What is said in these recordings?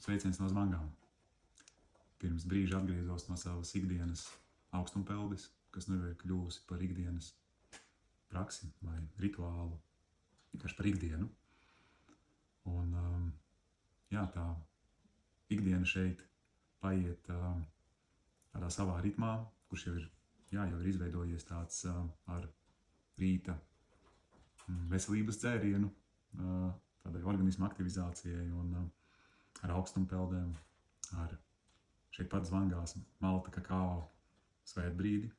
Sveiciens no Zvangām. Pirms brīža atgriezos no savas ikdienas augstumpeldis, kas nu ir kļuvusi par ikdienas praksi vai rituālu, vienkārši par ikdienu. Un tā ikdiena šeit paiet tādā savā ritmā, kurš jau ir izveidojies tāds ar rīta veselības dzērienu, tādai organisma aktivizācijai un ar augstumpeldēm, ar šeit pat Zvangās malta kakao svētbrīdi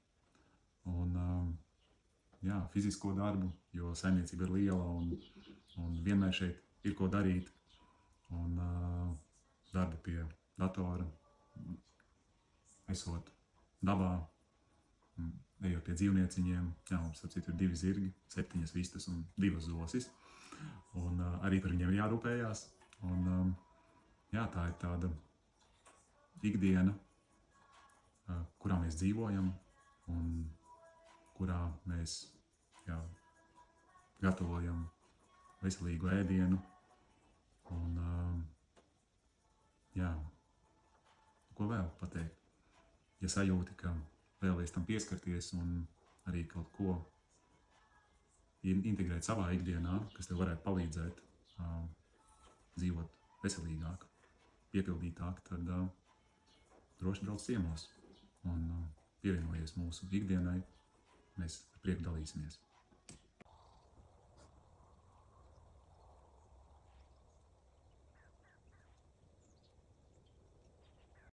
un fizisko darbu, jo saimniecība ir liela un vienmēr šeit ir ko darīt un darbu pie datora, esot dabā, ejot pie dzīvnieciņiem. Mums starp citu ir 2 zirgi, 7 vistas un 2 zosis. Un arī par viņiem ir jārūpējās. Un tā ir tāda ikdiena, kurā mēs dzīvojam un kurā mēs gatavojam veselīgu ēdienu. Un ko vēl pateikt? Ja sajūti, ka vēlies tam pieskarties un arī kaut ko integrēt savā ikdienā, kas tev varētu palīdzēt dzīvot veselīgāk, piepildītāk, tad droši brauc ciemos un pievienojies mūsu ikdienai. Mēs ar prieku dalīsimies.